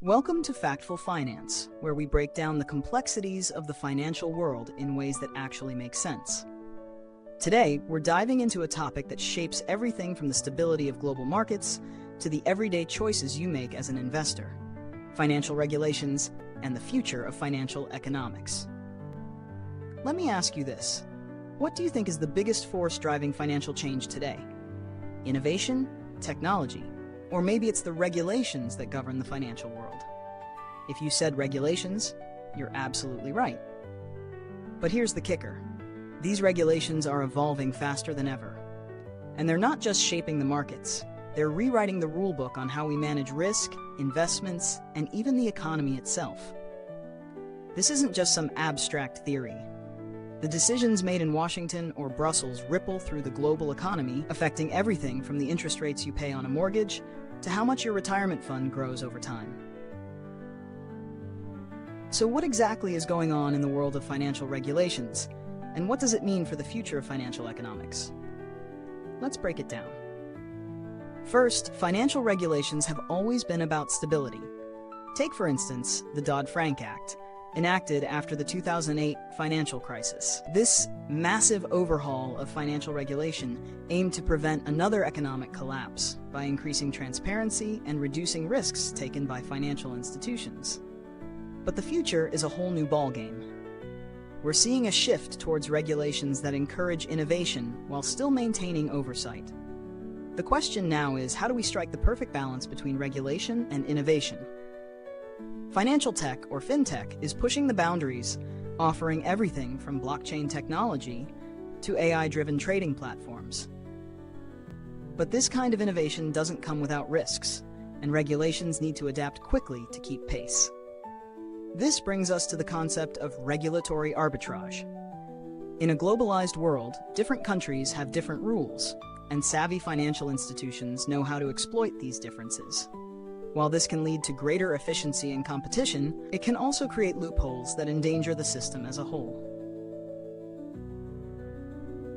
Welcome to Factful Finance, where we break down the complexities of the financial world in ways that actually make sense. Today, we're diving into a topic that shapes everything from the stability of global markets to the everyday choices you make as an investor, financial regulations, and the future of financial economics. Let me ask you this. What do you think is the biggest force driving financial change today? Innovation, technology, or maybe it's the regulations that govern the financial world? If you said regulations, you're absolutely right. But here's the kicker. These regulations are evolving faster than ever. And they're not just shaping the markets, they're rewriting the rulebook on how we manage risk, investments, and even the economy itself. This isn't just some abstract theory. The decisions made in Washington or Brussels ripple through the global economy, affecting everything from the interest rates you pay on a mortgage to how much your retirement fund grows over time. So what exactly is going on in the world of financial regulations, and what does it mean for the future of financial economics? Let's break it down. First, financial regulations have always been about stability. Take, for instance, the Dodd-Frank Act, enacted after the 2008 financial crisis. This massive overhaul of financial regulation aimed to prevent another economic collapse by increasing transparency and reducing risks taken by financial institutions. But the future is a whole new ballgame. We're seeing a shift towards regulations that encourage innovation while still maintaining oversight. The question now is, how do we strike the perfect balance between regulation and innovation? Financial tech, or Fintech, is pushing the boundaries, offering everything from blockchain technology to AI-driven trading platforms. But this kind of innovation doesn't come without risks, and regulations need to adapt quickly to keep pace. This brings us to the concept of regulatory arbitrage. In a globalized world, different countries have different rules, and savvy financial institutions know how to exploit these differences. While this can lead to greater efficiency and competition, it can also create loopholes that endanger the system as a whole.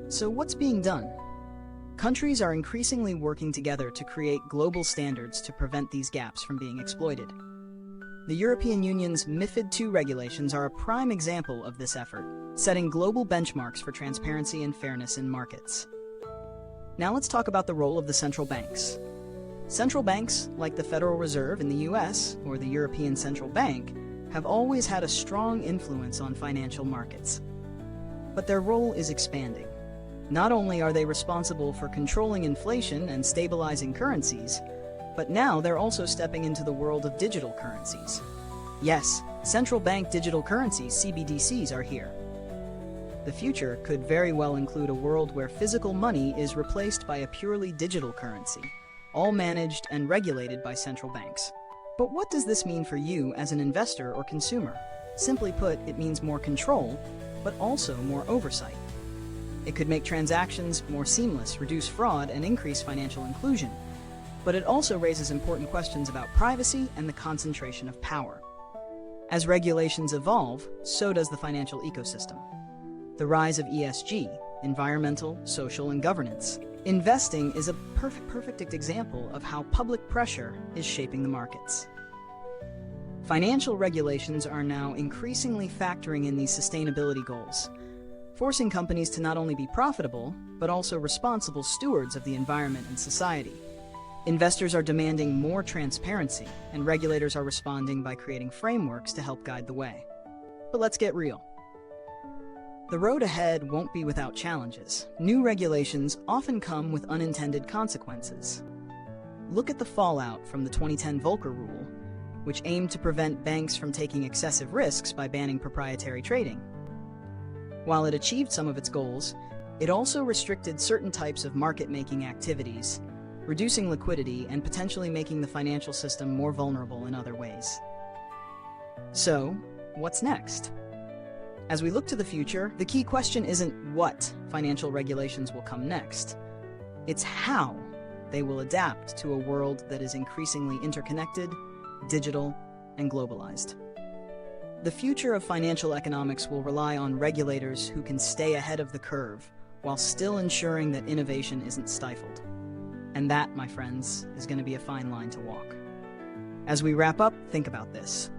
So what's being done? Countries are increasingly working together to create global standards to prevent these gaps from being exploited. The European Union's MiFID II regulations are a prime example of this effort, setting global benchmarks for transparency and fairness in markets. Now let's talk about the role of the central banks. Central banks, like the Federal Reserve in the US or the European Central Bank, have always had a strong influence on financial markets. But their role is expanding. Not only are they responsible for controlling inflation and stabilizing currencies, but now they're also stepping into the world of digital currencies. Yes, central bank digital currencies, CBDCs, are here. The future could very well include a world where physical money is replaced by a purely digital currency, all managed and regulated by central banks. But what does this mean for you as an investor or consumer? Simply put, it means more control, but also more oversight. It could make transactions more seamless, reduce fraud, and increase financial inclusion. But it also raises important questions about privacy and the concentration of power. As regulations evolve, so does the financial ecosystem. The rise of ESG, environmental, social, and governance. Investing is a perfect example of how public pressure is shaping the markets. Financial regulations are now increasingly factoring in these sustainability goals, forcing companies to not only be profitable, but also responsible stewards of the environment and society. Investors are demanding more transparency, and regulators are responding by creating frameworks to help guide the way. But let's get real. The road ahead won't be without challenges. New regulations often come with unintended consequences. Look at the fallout from the 2010 Volcker Rule, which aimed to prevent banks from taking excessive risks by banning proprietary trading. While it achieved some of its goals, it also restricted certain types of market-making activities, reducing liquidity and potentially making the financial system more vulnerable in other ways. So, what's next? As we look to the future, the key question isn't what financial regulations will come next. It's how they will adapt to a world that is increasingly interconnected, digital, and globalized. The future of financial economics will rely on regulators who can stay ahead of the curve while still ensuring that innovation isn't stifled. And that, my friends, is going to be a fine line to walk. As we wrap up, think about this.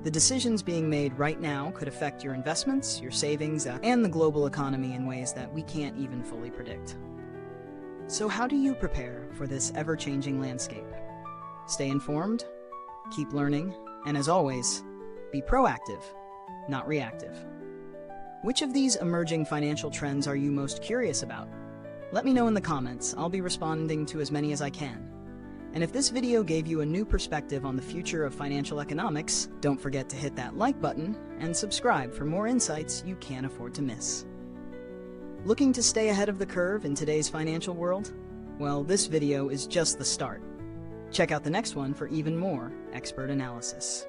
The decisions being made right now could affect your investments, your savings, and the global economy in ways that we can't even fully predict. So how do you prepare for this ever-changing landscape? Stay informed, keep learning, and as always, be proactive, not reactive. Which of these emerging financial trends are you most curious about? Let me know in the comments. I'll be responding to as many as I can. And if this video gave you a new perspective on the future of financial economics, don't forget to hit that like button and subscribe for more insights you can't afford to miss. Looking to stay ahead of the curve in today's financial world? Well, this video is just the start. Check out the next one for even more expert analysis.